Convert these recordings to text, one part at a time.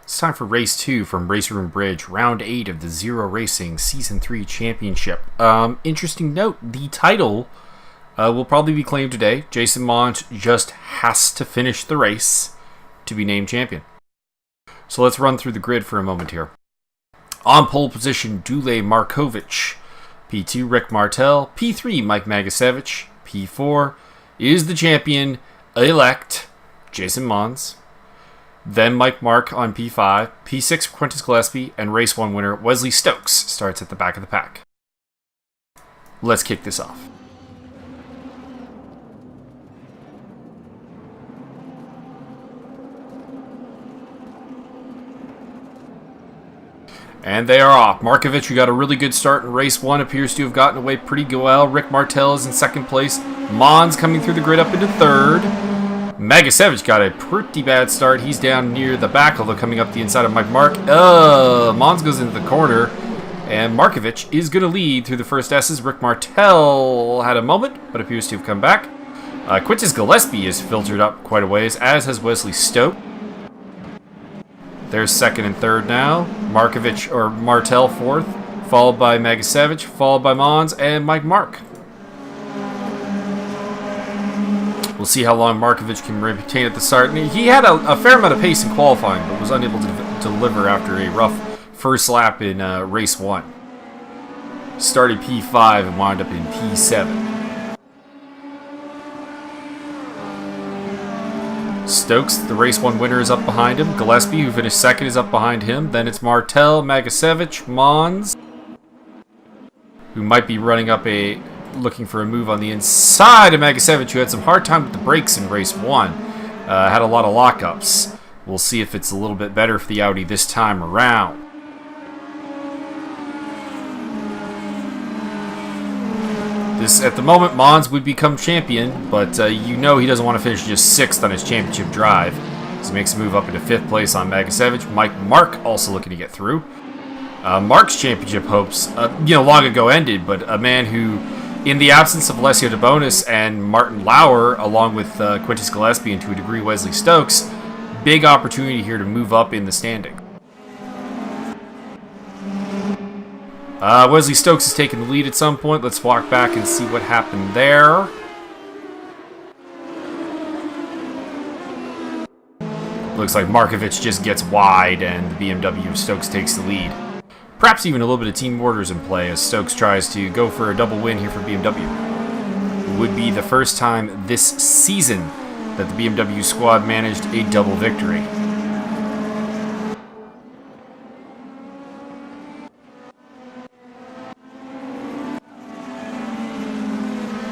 It's time for Race 2 from RaceRoom Bridge, Round 8 of the Zero Racing Season 3 Championship. Interesting note, the title will probably be claimed today. Jason Monds just has to finish the race to be named champion. So let's run through the grid for a moment here. On pole position, Dule Markovic. P2, Rick Martel. P3, Mike Magasevich. P4 is the champion-elect, Jason Monds. Then Mike Mark on P5, P6 Quintus Gillespie, and Race 1 winner Wesley Stokes starts at the back of the pack. Let's kick this off. And they are off. Markovic, who got a really good start in Race 1, appears to have gotten away pretty well. Rick Martel is in second place. Monds coming through the grid up into third. Magasevich got a pretty bad start. He's down near the back, although coming up the inside of Mike Mark. Monds goes into the corner, and Markovic is going to lead through the first S's. Rick Martel had a moment, but appears to have come back. Quintus Gillespie is filtered up quite a ways, as has Wesley Stokes. There's second and third now. Markovic, or Martel, fourth, followed by Magasevich, followed by Monds, and Mike Mark. We'll see how long Markovic can retain at the start. He had a fair amount of pace in qualifying, but was unable to deliver after a rough first lap in Race 1. Started P5 and wound up in P7. Stokes, the Race 1 winner, is up behind him. Gillespie, who finished second, is up behind him. Then it's Martel, Magasevich, Monds, who might be running up looking for a move on the inside of Magasevich, who had some hard time with the brakes in Race 1. Had a lot of lockups. We'll see if it's a little bit better for the Audi this time around. At the moment, Monds would become champion, but you know he doesn't want to finish just 6th on his championship drive. So he makes a move up into 5th place on Magasevich. Mike Mark also looking to get through. Mark's championship hopes, long ago ended, but a man who, in the absence of Alessio de Bonis and Martin Lauer, along with Quintus Gillespie and to a degree Wesley Stokes, big opportunity here to move up in the standing. Wesley Stokes has taken the lead at some point. Let's walk back and see what happened there. Looks like Markovic just gets wide and the BMW of Stokes takes the lead. Perhaps even a little bit of team orders in play as Stokes tries to go for a double win here for BMW. It would be the first time this season that the BMW squad managed a double victory.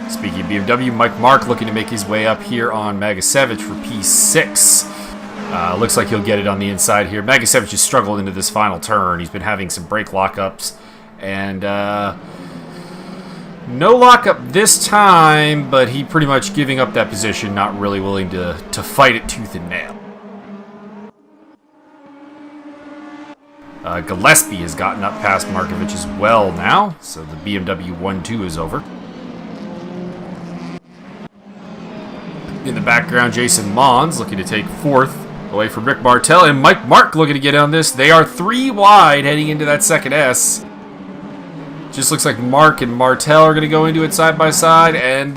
Speaking of BMW, Mike Mark looking to make his way up here on Magasevich for P6. Looks like he'll get it on the inside here. Magasevich has struggled into this final turn. He's been having some brake lockups. And no lockup this time, but he pretty much giving up that position, not really willing to fight it tooth and nail. Gillespie has gotten up past Markovic as well now, so the BMW 1-2 is over. In the background, Jason Monds looking to take 4th away from Rick Martel, and Mike Mark looking to get on this. They are 3 wide heading into that second S. Just looks like Mark and Martel are going to go into it side by side, and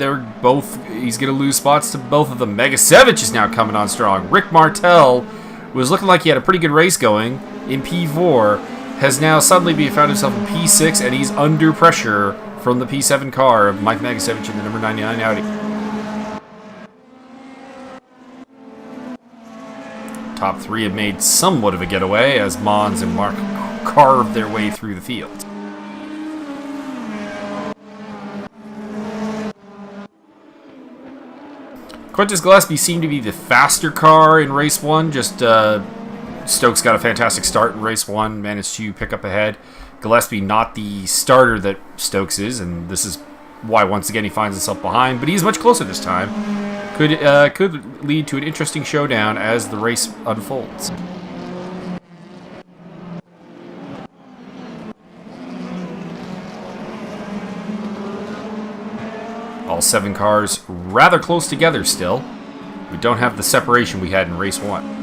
he's going to lose spots to both of them. Magasevich is now coming on strong. Rick Martel was looking like he had a pretty good race going in P4, has now suddenly found himself in P6, and he's under pressure from the P7 car of Mike Magasevich in the number 99 Audi. Top 3 have made somewhat of a getaway as Monds and Mark carved their way through the field. Quintus Gillespie seemed to be the faster car in Race 1. Just Stokes got a fantastic start in Race 1, managed to pick up ahead. Gillespie not the starter that Stokes is, and this is why once again he finds himself behind, but he's much closer this time. Could lead to an interesting showdown as the race unfolds. All 7 cars rather close together still. We don't have the separation we had in Race 1.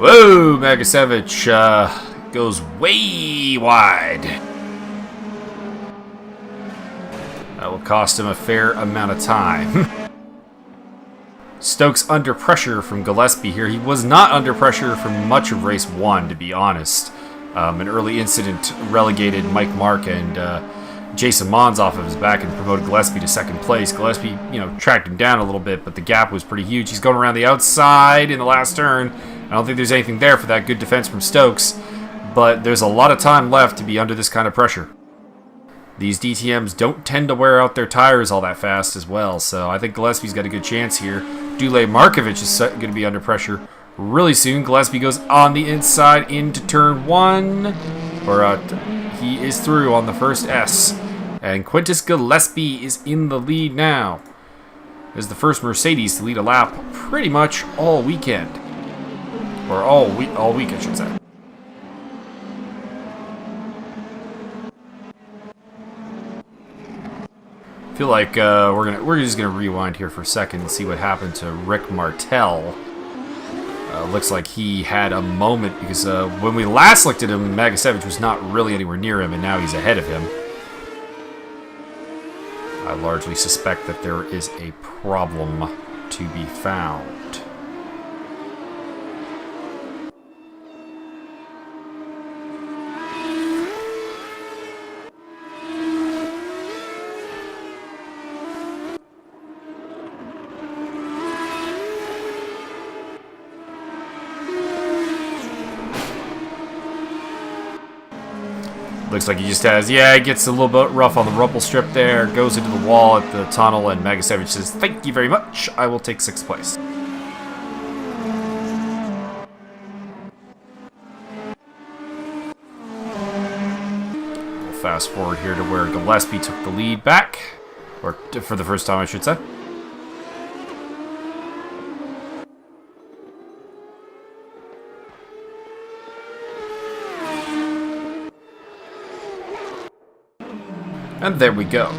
Whoa, Magasevich goes way wide. That will cost him a fair amount of time. Stokes under pressure from Gillespie here. He was not under pressure for much of race 1, to be honest. An early incident relegated Mike Mark and Jason Monds off of his back and promoted Gillespie to second place. Gillespie, tracked him down a little bit, but the gap was pretty huge. He's going around the outside in the last turn. I don't think there's anything there for that good defense from Stokes, but there's a lot of time left to be under this kind of pressure. These DTMs don't tend to wear out their tires all that fast as well, so I think Gillespie's got a good chance here. Dule Markovic is going to be under pressure really soon. Gillespie goes on the inside into turn 1. He is through on the first S. And Quintus Gillespie is in the lead now. This is the first Mercedes to lead a lap pretty much all weekend. Or all week, I should say. I feel like we're just gonna rewind here for a second and see what happened to Rick Martel. Looks like he had a moment because when we last looked at him, Magasevich was not really anywhere near him, and now he's ahead of him. I largely suspect that there is a problem to be found. Looks like he just has, it gets a little bit rough on the rumble strip there, goes into the wall at the tunnel, and Magasevich says, "Thank you very much, I will take 6th place." We'll fast forward here to where Gillespie took the lead back, or for the first time, I should say. And there we go.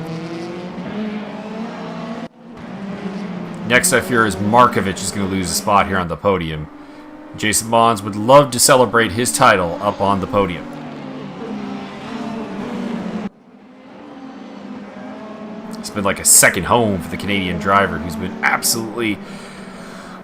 Next I fear is Markovic is going to lose a spot here on the podium. Jason Monds would love to celebrate his title up on the podium. It's been like a second home for the Canadian driver who's been absolutely...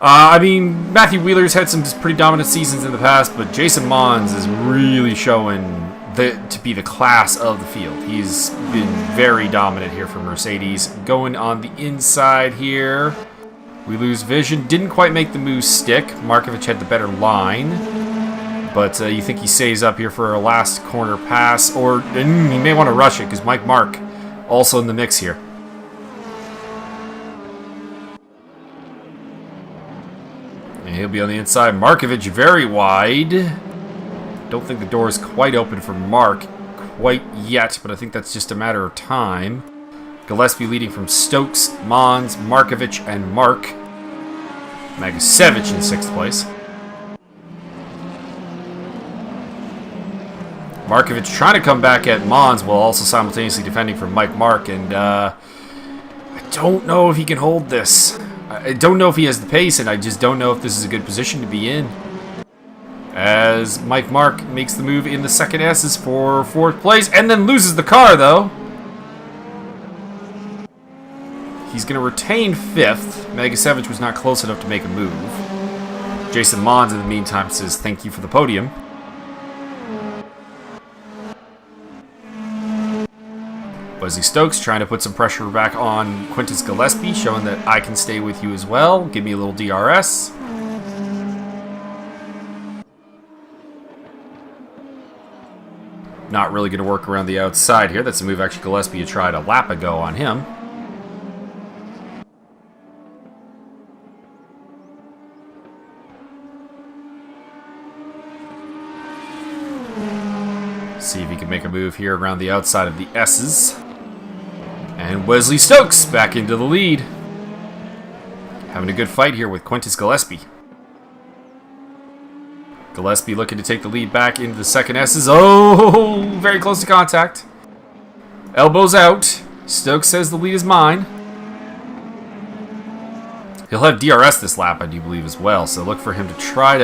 Matthew Wheeler's had some pretty dominant seasons in the past, but Jason Monds is really showing to be the class of the field. He's been very dominant here for Mercedes. Going on the inside here. We lose vision. Didn't quite make the move stick. Markovic had the better line. But you think he stays up here for a last corner pass. Or he may want to rush it because Mike Mark also in the mix here. And he'll be on the inside. Markovic very wide. Don't think the door is quite open for Mark quite yet, but I think that's just a matter of time. Gillespie leading from Stokes, Monds, Markovic, and Mark. Magasevich in 6th place. Markovic trying to come back at Monds while also simultaneously defending from Mike Mark, and I don't know if he can hold this. I don't know if he has the pace, and I just don't know if this is a good position to be in. As Mike Mark makes the move in the second S's for 4th place, and then loses the car, though. He's going to retain 5th. Magasevich was not close enough to make a move. Jason Monds, in the meantime, says thank you for the podium. Wesley Stokes trying to put some pressure back on Quintus Gillespie, showing that I can stay with you as well. Give me a little DRS. Not really going to work around the outside here. That's a move actually Gillespie had tried a lap ago on him. See if he can make a move here around the outside of the S's. And Wesley Stokes back into the lead. Having a good fight here with Quintus Gillespie. Gillespie looking to take the lead back into the second S's. Oh, very close to contact. Elbows out. Stokes says the lead is mine. He'll have DRS this lap, I do believe, as well. So look for him to try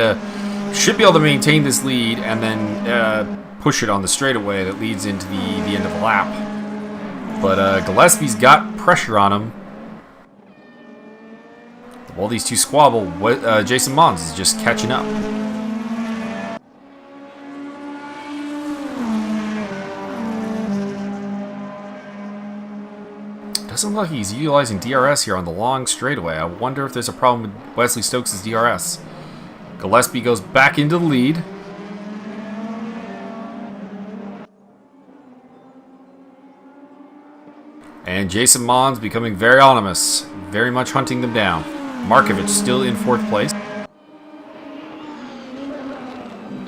Should be able to maintain this lead and then push it on the straightaway that leads into the end of the lap. But Gillespie's got pressure on him. While these two squabble, Jason Monds is just catching up. Doesn't look like he's utilizing DRS here on the long straightaway. I wonder if there's a problem with Wesley Stokes' DRS. Gillespie goes back into the lead. And Jason Monds becoming very autonomous, very much hunting them down. Markovic still in 4th place.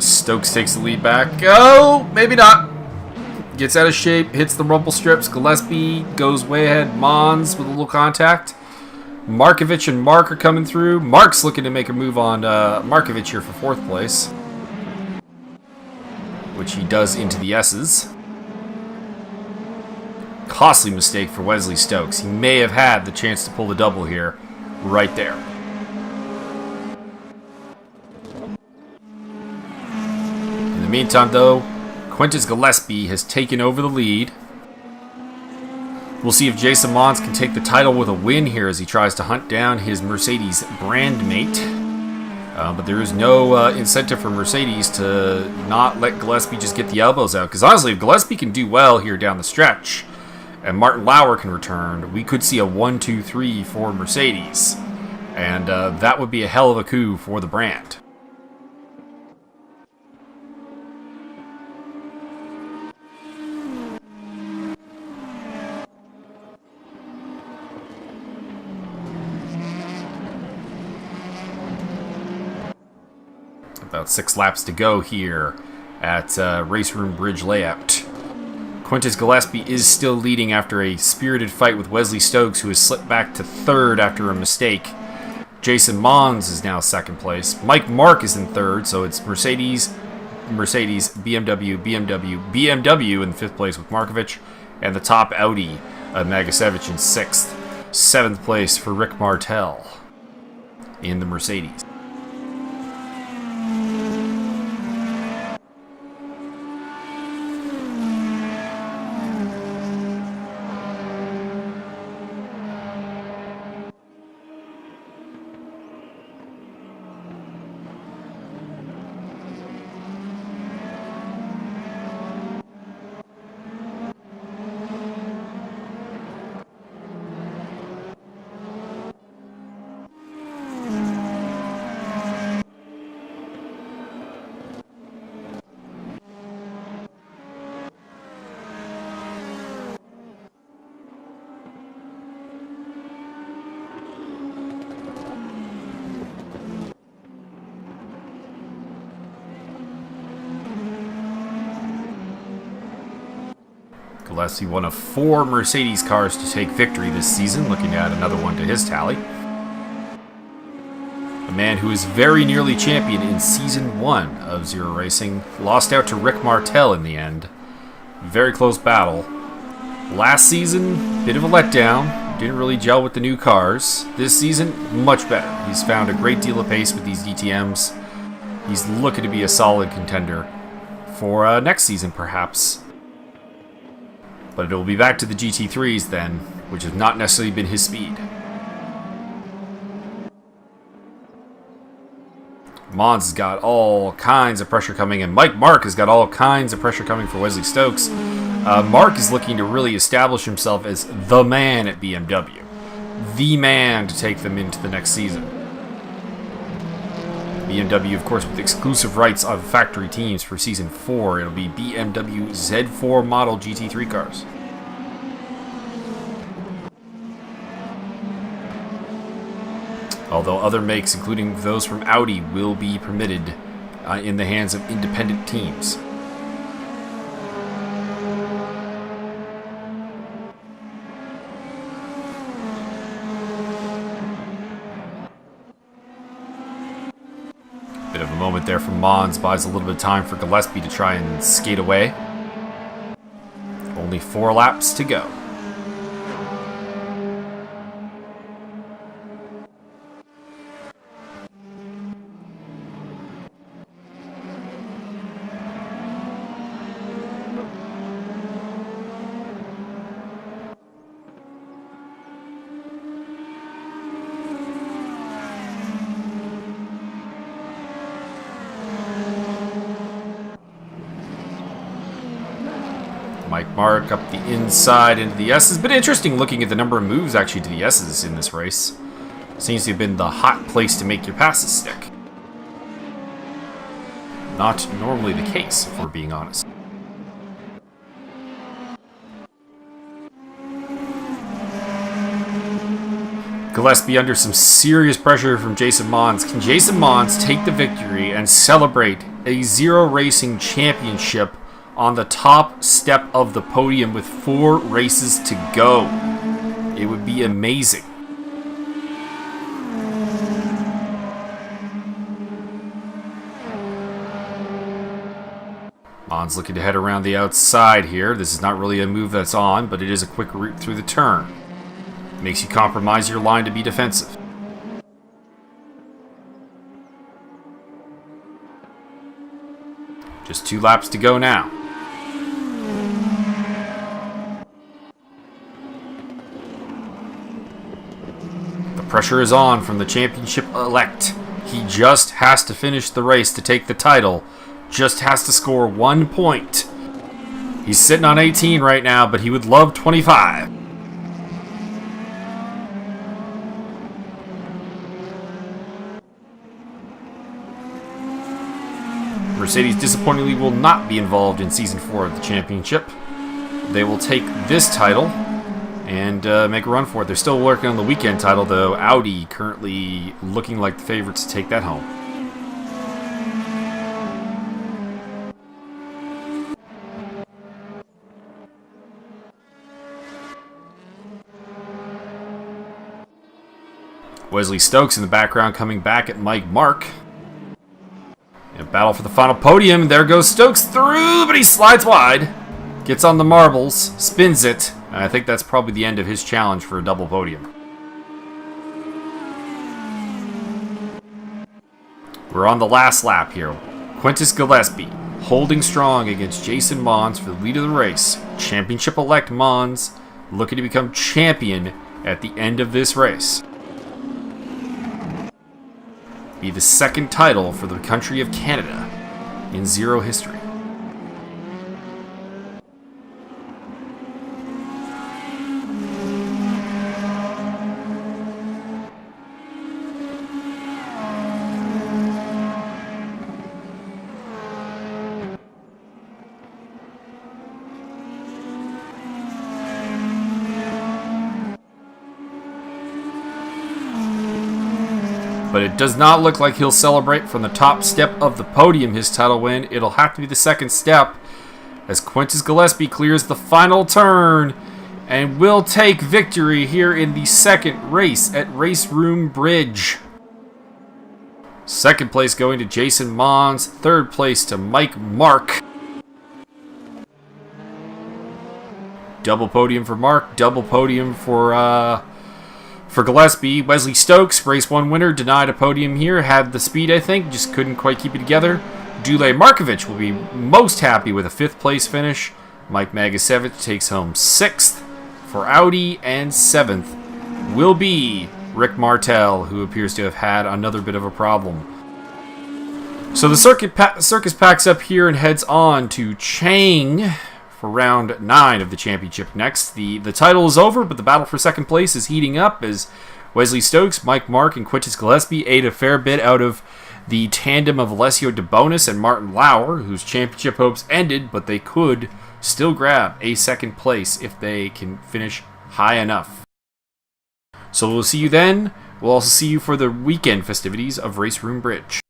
Stokes takes the lead back. Oh, maybe not. Gets out of shape, hits the rumble strips. Gillespie goes way ahead. Monds with a little contact. Markovic and Mark are coming through. Mark's looking to make a move on Markovic here for 4th place, which he does into the S's. Costly mistake for Wesley Stokes. He may have had the chance to pull the double here, right there. In the meantime, though, Quintus Gillespie has taken over the lead. We'll see if Jason Monds can take the title with a win here as he tries to hunt down his Mercedes brand mate. But there is no incentive for Mercedes to not let Gillespie just get the elbows out. Because honestly, if Gillespie can do well here down the stretch, and Martin Lauer can return, we could see a 1-2-3 for Mercedes. And that would be a hell of a coup for the brand. About 6 laps to go here at RaceRoom Bridge layout. Quintus Gillespie is still leading after a spirited fight with Wesley Stokes, who has slipped back to 3rd after a mistake. Jason Monds is now 2nd place. Mike Mark is in 3rd, so it's Mercedes, BMW in 5th place with Markovic, and the top Audi, Magasevic in 6th. 7th place for Rick Martel in the Mercedes. Gillespie, one of 4 Mercedes cars to take victory this season, looking to add another one to his tally. A man who is very nearly champion in Season 1 of Zero Racing, lost out to Rick Martel in the end. Very close battle. Last season, bit of a letdown, didn't really gel with the new cars. This season, much better. He's found a great deal of pace with these DTMs. He's looking to be a solid contender for next season, perhaps. But it'll be back to the GT3s then, which have not necessarily been his speed. Monds has got all kinds of pressure coming, and Mike Mark has got all kinds of pressure coming for Wesley Stokes. Mark is looking to really establish himself as the man at BMW. The man to take them into the next season. BMW, of course, with exclusive rights on factory teams for Season 4. It'll be BMW Z4 model GT3 cars. Although other makes, including those from Audi, will be permitted in the hands of independent teams. Bit of a moment there from Monds, buys a little bit of time for Gillespie to try and skate away. Only 4 laps to go. Mike Mark up the inside into the S's. But interesting looking at the number of moves actually to the S's in this race. Seems to have been the hot place to make your passes stick. Not normally the case, if we're being honest. Gillespie under some serious pressure from Jason Monds. Can Jason Monds take the victory and celebrate a Zero Racing Championship on the top step of the podium with 4 races to go? It would be amazing. Monds looking to head around the outside here. This is not really a move that's on, but it is a quick route through the turn. Makes you compromise your line to be defensive. Just 2 laps to go now. The pressure is on from the championship elect. He just has to finish the race to take the title. Just has to score 1 point. He's sitting on 18 right now, but he would love 25. Mercedes disappointingly will not be involved in Season 4 of the championship. They will take this title and make a run for it. They're still working on the weekend title, though. Audi currently looking like the favorites to take that home. Wesley Stokes in the background coming back at Mike Mark. In a battle for the final podium. There goes Stokes through, but he slides wide. Gets on the marbles, spins it, and I think that's probably the end of his challenge for a double podium. We're on the last lap here. Quintus Gillespie holding strong against Jason Monds for the lead of the race. Championship-elect Monds looking to become champion at the end of this race. Be the second title for the country of Canada in Zero history. But it does not look like he'll celebrate from the top step of the podium his title win. It'll have to be the second step as Quintus Gillespie clears the final turn and will take victory here in the second race at RaceRoom Bridge. Second place going to Jason Monds. Third place to Mike Mark. Double podium for Mark. Double podium for Gillespie. Wesley Stokes, race 1 winner, denied a podium here. Had the speed, I think, just couldn't quite keep it together. Dule Markovic will be most happy with a 5th place finish. Mike Magasevich takes home 6th for Audi, and 7th will be Rick Martel, who appears to have had another bit of a problem. So the circus packs up here and heads on to Chang for round 9 of the championship next. The title is over, but the battle for second place is heating up as Wesley Stokes, Mike Mark, and Quintus Gillespie ate a fair bit out of the tandem of Alessio de Bonis and Martin Lauer, whose championship hopes ended, but they could still grab a second place if they can finish high enough. So we'll see you then. We'll also see you for the weekend festivities of RaceRoom Bridge.